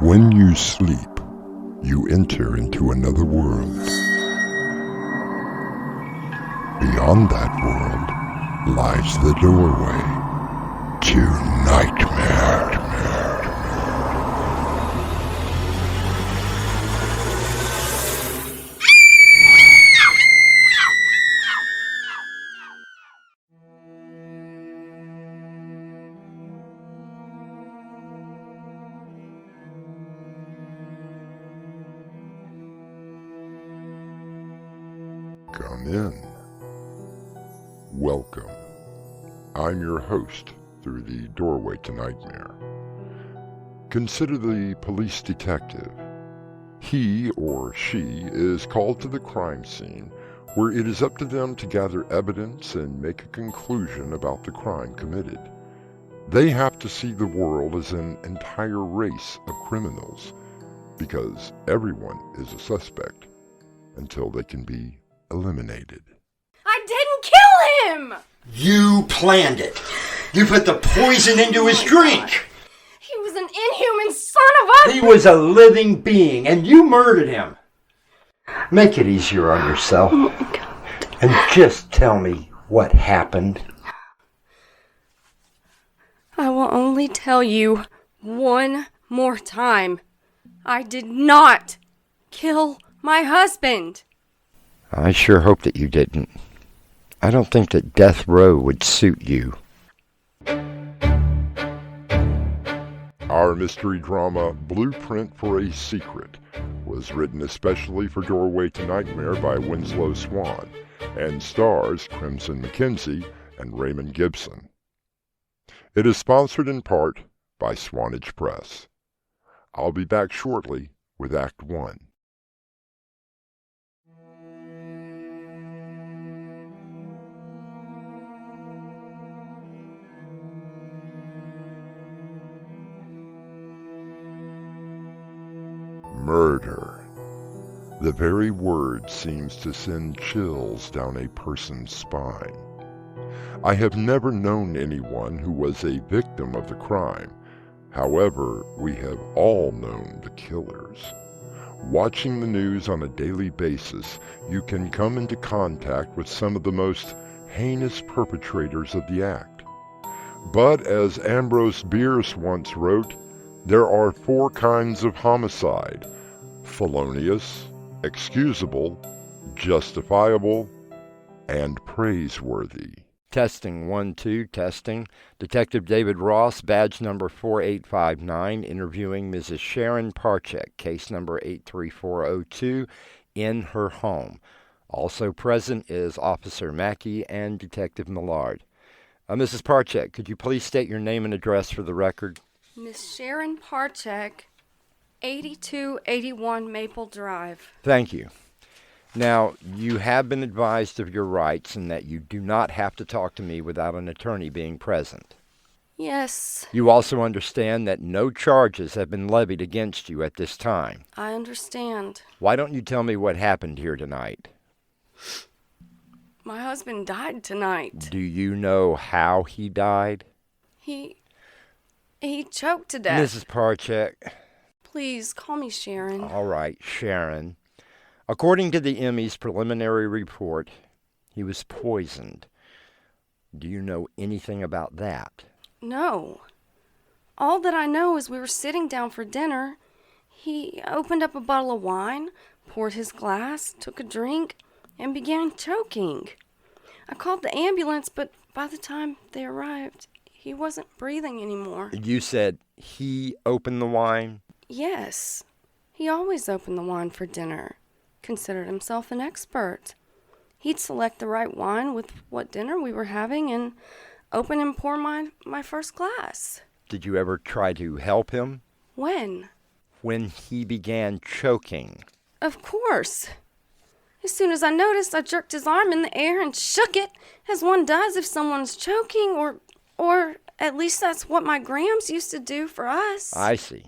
When you sleep, you enter into another world. Beyond that world lies the doorway to nightmare. Come in. Welcome. I'm your host through the doorway to nightmare. Consider the police detective. He or she is called to the crime scene where it is up to them to gather evidence and make a conclusion about the crime committed. They have to see the world as an entire race of criminals because everyone is a suspect until they can be eliminated. I didn't kill him! You planned it. You put the poison into his drink. He was an inhuman son of a... He was a living being, and you murdered him. Make it easier on yourself. Oh my God. And just tell me what happened. I will only tell you one more time. I did not kill my husband. I sure hope that you didn't. I don't think that death row would suit you. Our mystery drama, Blueprint for a Secret, was written especially for Doorway to Nightmare by Winslow Swan, and stars Crimson McKenzie and Raymond Gibson. It is sponsored in part by Swanage Press. I'll be back shortly with Act 1. Murder. The very word seems to send chills down a person's spine. I have never known anyone who was a victim of the crime. However, we have all known the killers. Watching the news on a daily basis, you can come into contact with some of the most heinous perpetrators of the act. But as Ambrose Bierce once wrote, there are 4 kinds of homicide: felonious, excusable, justifiable, and praiseworthy. Testing 1, 2, testing. Detective David Ross, badge number 4859, interviewing Mrs. Sharon Parchek, case number 83402, in her home. Also present is Officer Mackey and Detective Millard. Mrs. Parchek, could you please state your name and address for the record? Miss Sharon Parchek, 8281 Maple Drive. Thank you. Now, you have been advised of your rights and that you do not have to talk to me without an attorney being present. Yes, You also understand that no charges have been levied against you at this time. I understand. Why don't you tell me what happened here tonight? My husband died tonight. Do you know how he died? He choked to death. Mrs. Parchek. Please, call me Sharon. All right, Sharon. According to the Emmy's preliminary report, he was poisoned. Do you know anything about that? No. All that I know is we were sitting down for dinner. He opened up a bottle of wine, poured his glass, took a drink, and began choking. I called the ambulance, but by the time they arrived, he wasn't breathing anymore. You said he opened the wine? Yes. He always opened the wine for dinner. Considered himself an expert. He'd select the right wine with what dinner we were having and open and pour my first glass. Did you ever try to help him? When? When he began choking. Of course. As soon as I noticed, I jerked his arm in the air and shook it, as one does if someone's choking, or at least that's what my Grams used to do for us. I see.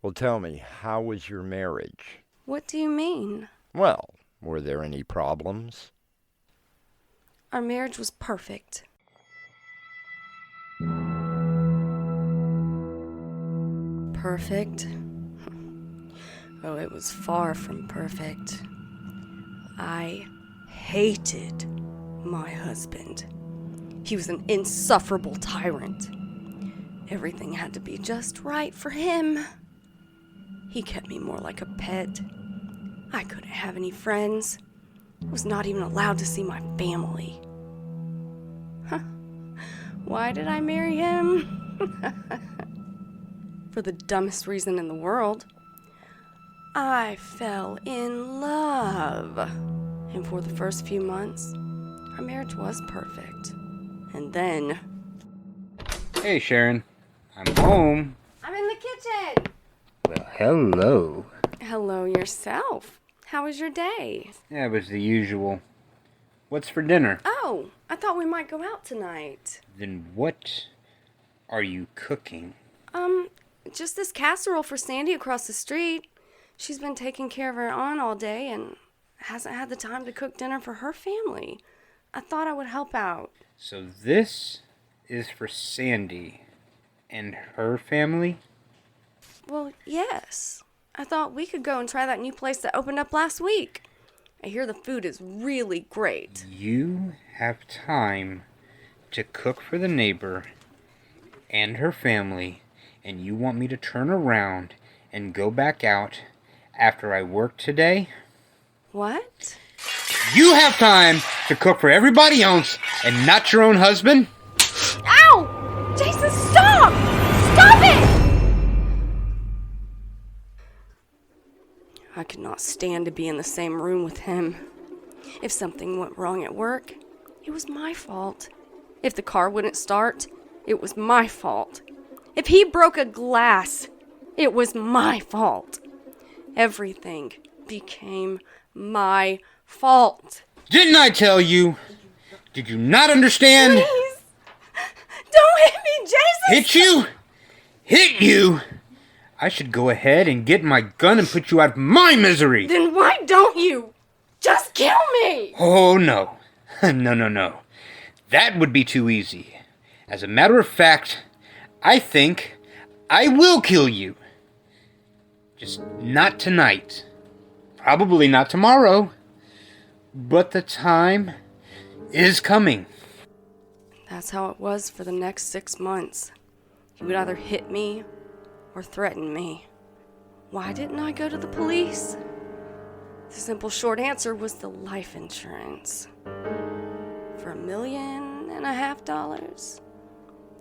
Well, tell me, how was your marriage? What do you mean? Well, were there any problems? Our marriage was perfect. perfect. Oh, it was far from perfect. I hated my husband. He was an insufferable tyrant. Everything had to be just right for him. He kept me more like a pet. I couldn't have any friends. I was not even allowed to see my family. Huh. Why did I marry him? For the dumbest reason in the world. I fell in love. And for the first few months, our marriage was perfect. And then... Hey, Sharon. I'm home. I'm in the kitchen! Well, hello. Hello yourself. How was your day? Yeah, it was the usual. What's for dinner? Oh, I thought we might go out tonight. Then what are you cooking? Just this casserole for Sandy across the street. She's been taking care of her aunt all day and hasn't had the time to cook dinner for her family. I thought I would help out. So this is for Sandy and her family? Well, yes. I thought we could go and try that new place that opened up last week. I hear the food is really great. You have time to cook for the neighbor and her family, and you want me to turn around and go back out after I work today? What? You have time to cook for everybody else and not your own husband? Ow! Jason, stop! Stop it! I could not stand to be in the same room with him. If something went wrong at work, it was my fault. If the car wouldn't start, it was my fault. If he broke a glass, it was my fault. Everything became my fault. Didn't I tell you? Did you not understand? Please! Don't hit me, Jason! Hit you? Hit you? I should go ahead and get my gun and put you out of my misery. Then why don't you? Just kill me! Oh, no. No. That would be too easy. As a matter of fact, I think I will kill you. Just not tonight. Probably not tomorrow. But the time is coming. That's how it was for the next 6 months. He would either hit me or threaten me. Why didn't I go to the police? The simple short answer was the life insurance. For $1.5 million,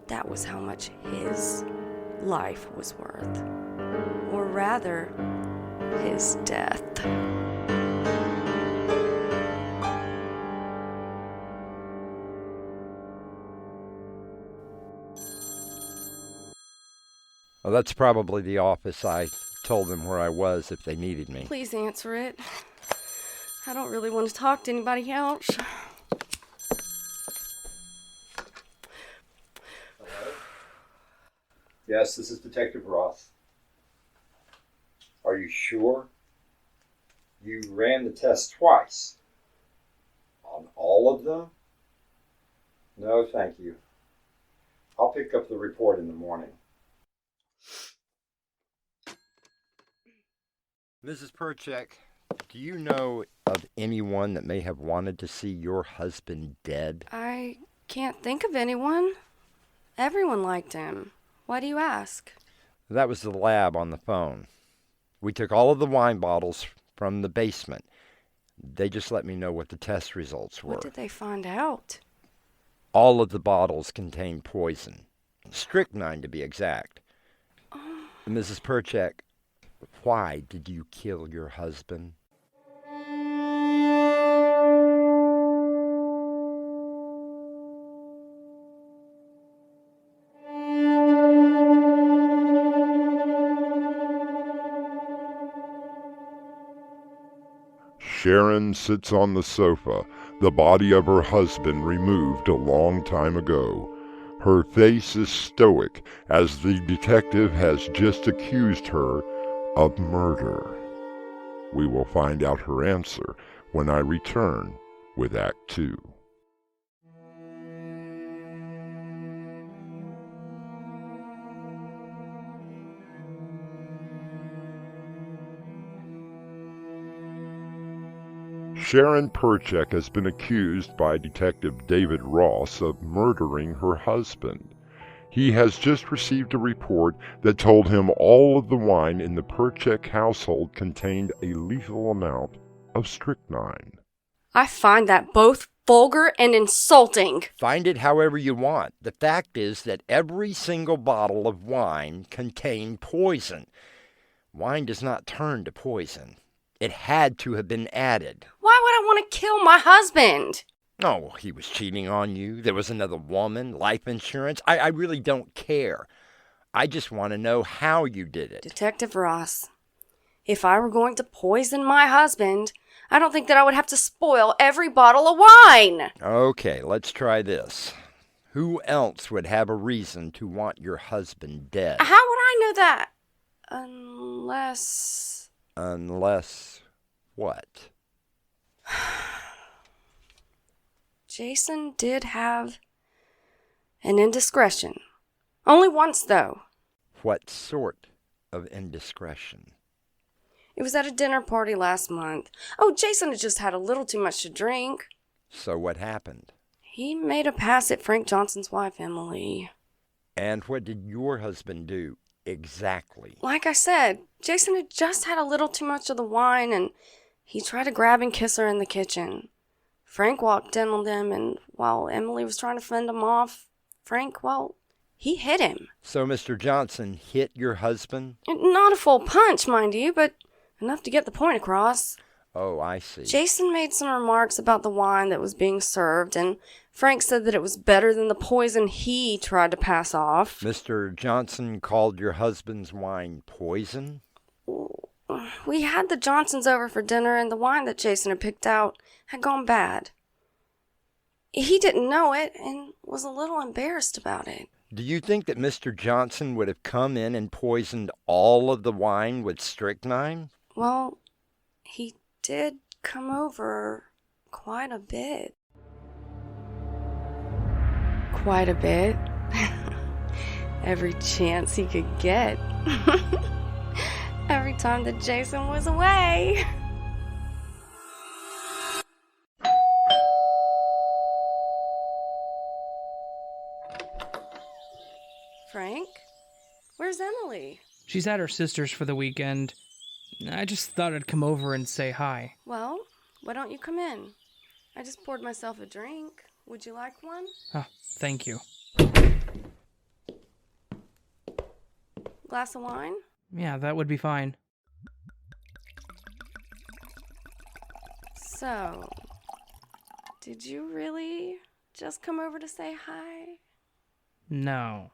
that was how much his life was worth. Or rather, his death. Well, that's probably the office. I told them where I was if they needed me. Please answer it. I don't really want to talk to anybody else. Hello? Yes, this is Detective Ross. Are you sure? You ran the test twice. On all of them? No, thank you. I'll pick up the report in the morning. Mrs. Perchek, do you know of anyone that may have wanted to see your husband dead? I can't think of anyone. Everyone liked him. Why do you ask? That was the lab on the phone. We took all of the wine bottles from the basement. They just let me know what the test results were. What did they find out? All of the bottles contained poison. Strychnine, to be exact. Oh. Mrs. Perchek, why did you kill your husband? Sharon sits on the sofa, the body of her husband removed a long time ago. Her face is stoic as the detective has just accused her of murder. We will find out her answer when I return with Act 2. Sharon Perchek has been accused by Detective David Ross of murdering her husband. He has just received a report that told him all of the wine in the Perchek household contained a lethal amount of strychnine. I find that both vulgar and insulting. Find it however you want. The fact is that every single bottle of wine contained poison. Wine does not turn to poison. It had to have been added. Why would I want to kill my husband? Oh, he was cheating on you. There was another woman, life insurance. I really don't care. I just want to know how you did it. Detective Ross, if I were going to poison my husband, I don't think that I would have to spoil every bottle of wine. Okay, let's try this. Who else would have a reason to want your husband dead? How would I know that? Unless what? Jason did have an indiscretion. Only once, though. What sort of indiscretion? It was at a dinner party last month. Oh, Jason had just had a little too much to drink. So what happened? He made a pass at Frank Johnson's wife, Emily. And what did your husband do exactly? Like I said, Jason had just had a little too much of the wine, and he tried to grab and kiss her in the kitchen. Frank walked in on them, and while Emily was trying to fend him off, Frank, he hit him. So Mr. Johnson hit your husband? Not a full punch, mind you, but enough to get the point across. Oh, I see. Jason made some remarks about the wine that was being served, and Frank said that it was better than the poison he tried to pass off. Mr. Johnson called your husband's wine poison? We had the Johnsons over for dinner, and the wine that Jason had picked out had gone bad. He didn't know it and was a little embarrassed about it. Do you think that Mr. Johnson would have come in and poisoned all of the wine with strychnine? Well, he did come over quite a bit. Quite a bit. Every chance he could get. Every time that Jason was away. Frank? Where's Emily? She's at her sister's for the weekend. I just thought I'd come over and say hi. Well, why don't you come in? I just poured myself a drink. Would you like one? Oh, thank you. Glass of wine? Yeah, that would be fine. So, did you really just come over to say hi? No.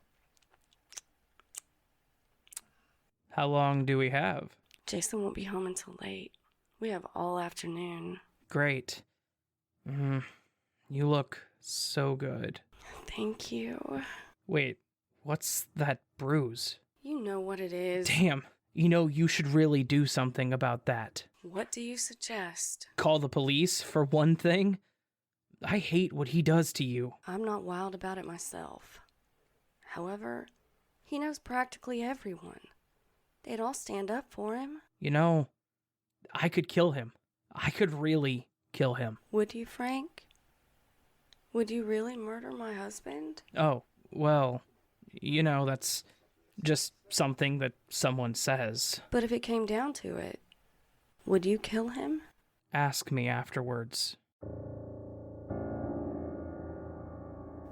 How long do we have? Jason won't be home until late. We have all afternoon. Great. You look so good. Thank you. Wait, what's that bruise? You know what it is. Damn, you should really do something about that. What do you suggest? Call the police, for one thing. I hate what he does to you. I'm not wild about it myself. However, he knows practically everyone. They'd all stand up for him. I could kill him. I could really kill him. Would you, Frank? Would you really murder my husband? Oh, well, that's just something that someone says. But if it came down to it, would you kill him? Ask me afterwards.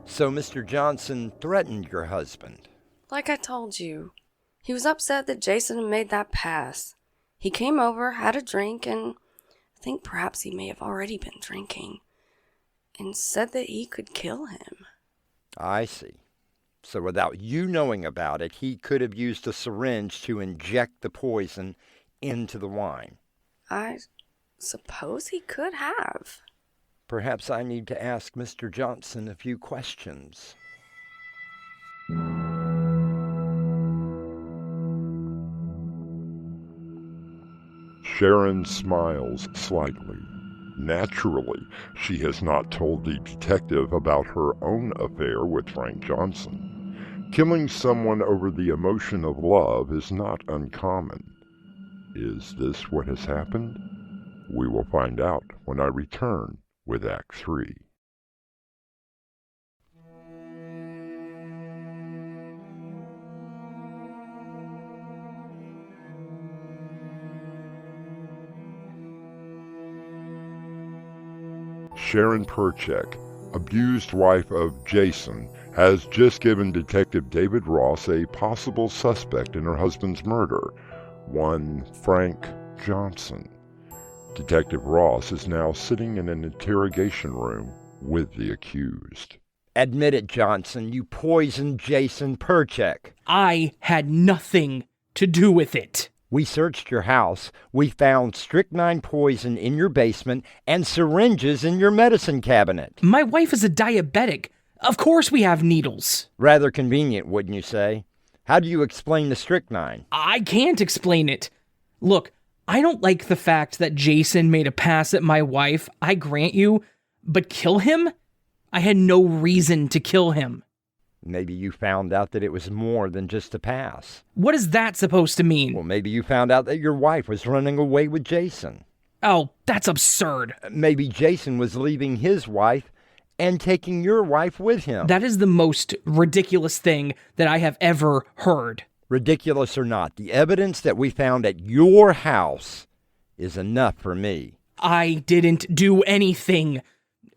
So Mr. Johnson threatened your husband? Like I told you, he was upset that Jason had made that pass. He came over, had a drink, and I think perhaps he may have already been drinking, and said that he could kill him. I see. So without you knowing about it, he could have used a syringe to inject the poison into the wine. I suppose he could have. Perhaps I need to ask Mr. Johnson a few questions. Sharon smiles slightly. Naturally, she has not told the detective about her own affair with Frank Johnson. Killing someone over the emotion of love is not uncommon. Is this what has happened? We will find out when I return with Act 3. Sharon Perchek, abused wife of Jason, has just given Detective David Ross a possible suspect in her husband's murder, one Frank Johnson. Detective Ross is now sitting in an interrogation room with the accused. Admit it, Johnson. You poisoned Jason Perchek. I had nothing to do with it. We searched your house. We found strychnine poison in your basement and syringes in your medicine cabinet. My wife is a diabetic. Of course we have needles. Rather convenient, wouldn't you say? How do you explain the strychnine? I can't explain it. Look, I don't like the fact that Jason made a pass at my wife, I grant you, but kill him? I had no reason to kill him. Maybe you found out that it was more than just a pass. What is that supposed to mean? Well, maybe you found out that your wife was running away with Jason. Oh, that's absurd. Maybe Jason was leaving his wife and taking your wife with him. That is the most ridiculous thing that I have ever heard. Ridiculous or not, the evidence that we found at your house is enough for me. I didn't do anything.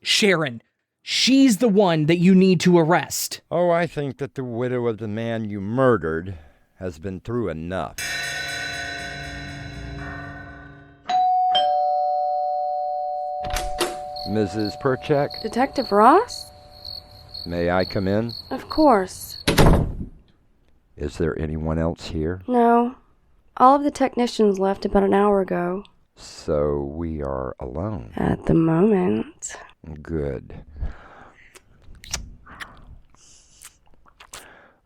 Sharon, she's the one that you need to arrest. Oh, I think that the widow of the man you murdered has been through enough. Mrs. Perchek, Detective Ross? may I come in? Of course. Is there anyone else here? No. All of the technicians left about an hour ago. So we are alone. At the moment. Good.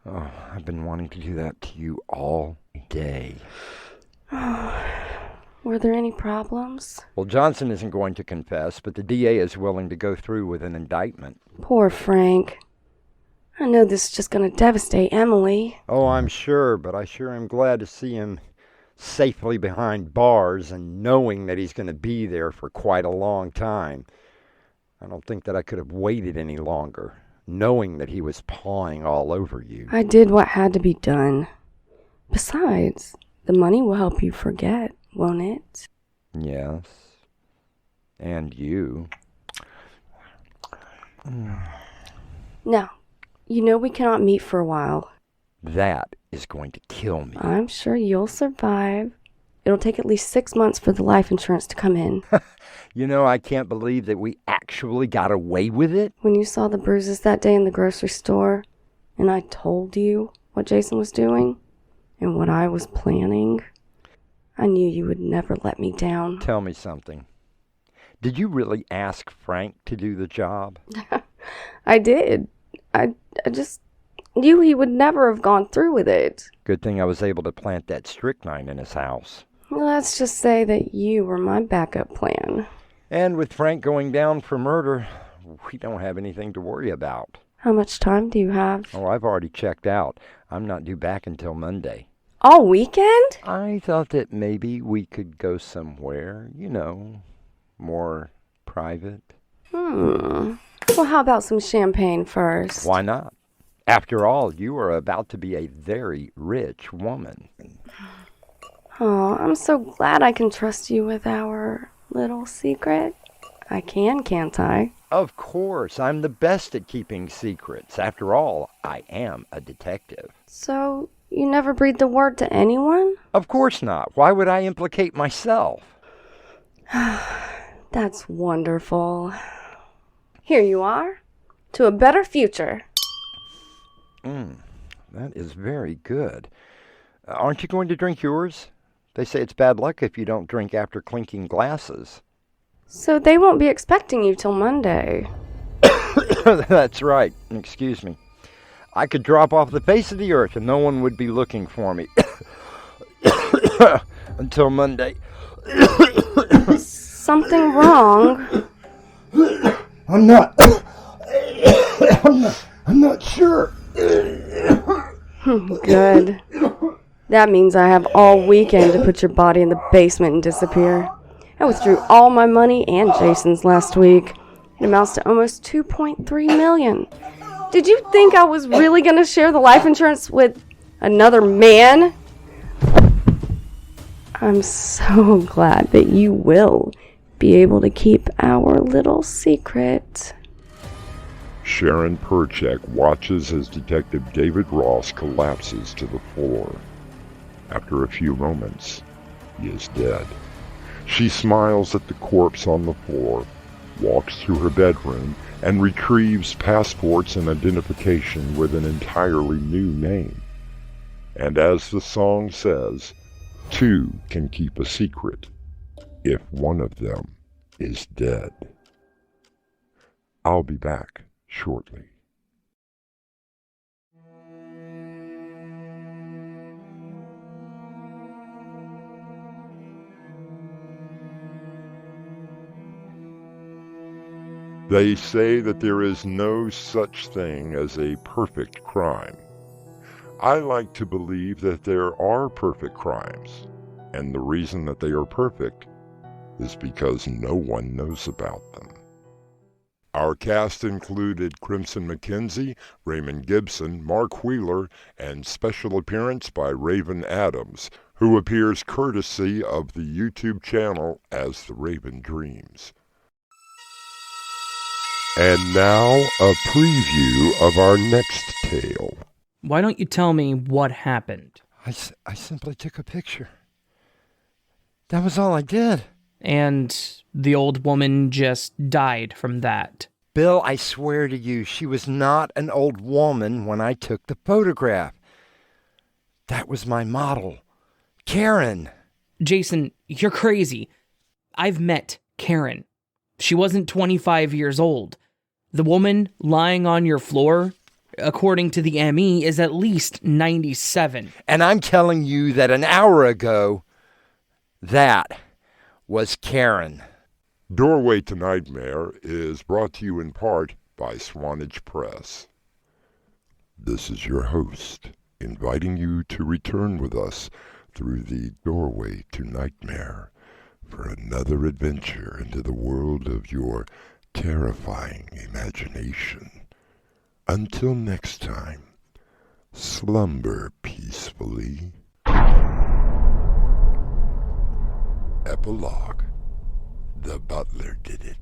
Oh, I've been wanting to do that to you all day. Were there any problems? Well, Johnson isn't going to confess, but the DA is willing to go through with an indictment. Poor Frank. I know this is just going to devastate Emily. Oh, I'm sure, but I sure am glad to see him safely behind bars and knowing that he's going to be there for quite a long time. I don't think that I could have waited any longer, knowing that he was pawing all over you. I did what had to be done. Besides, the money will help you forget, won't it? Yes. And you. Now, you know we cannot meet for a while. That is going to kill me. I'm sure you'll survive. It'll take at least 6 months for the life insurance to come in. You know, I can't believe that we actually got away with it. When you saw the bruises that day in the grocery store, and I told you what Jason was doing, and what I was planning, I knew you would never let me down. Tell me something. Did you really ask Frank to do the job? I did. I just knew he would never have gone through with it. Good thing I was able to plant that strychnine in his house. Let's just say that you were my backup plan. And with Frank going down for murder, we don't have anything to worry about. How much time do you have? Oh, I've already checked out. I'm not due back until Monday. All weekend? I thought that maybe we could go somewhere, more private. Well, how about some champagne first? Why not? After all, you are about to be a very rich woman. Oh, I'm so glad I can trust you with our little secret. I can, can't I? Of course, I'm the best at keeping secrets. After all, I am a detective. So, you never breathed a word to anyone? Of course not. Why would I implicate myself? That's wonderful. Here you are. To a better future. That is very good. Aren't you going to drink yours? They say it's bad luck if you don't drink after clinking glasses. So they won't be expecting you till Monday. That's right. Excuse me. I could drop off the face of the earth and no one would be looking for me. Until Monday. Something wrong? I'm not sure. Good. That means I have all weekend to put your body in the basement and disappear. I withdrew all my money and Jason's last week. It amounts to almost $2.3 million. Did you think I was really going to share the life insurance with another man? I'm so glad that you will be able to keep our little secret. Sharon Perchek watches as Detective David Ross collapses to the floor. After a few moments, he is dead. She smiles at the corpse on the floor, walks to her bedroom, and retrieves passports and identification with an entirely new name. And as the song says, two can keep a secret if one of them is dead. I'll be back shortly. They say that there is no such thing as a perfect crime. I like to believe that there are perfect crimes, and the reason that they are perfect is because no one knows about them. Our cast included Crimson McKenzie, Raymond Gibson, Mark Wheeler, and special appearance by Raven Adams, who appears courtesy of the YouTube channel AsTheRavenDreams. And now, a preview of our next tale. Why don't you tell me what happened? I simply took a picture. That was all I did. And the old woman just died from that. Bill, I swear to you, she was not an old woman when I took the photograph. That was my model, Karen. Jason, you're crazy. I've met Karen. She wasn't 25 years old. The woman lying on your floor, according to the ME, is at least 97. And I'm telling you that an hour ago, that was Karen. Doorway to Nightmare is brought to you in part by Swanage Press. This is your host, inviting you to return with us through the Doorway to Nightmare for another adventure into the world of your terrifying imagination. Until next time, slumber peacefully. Epilogue. The butler did it.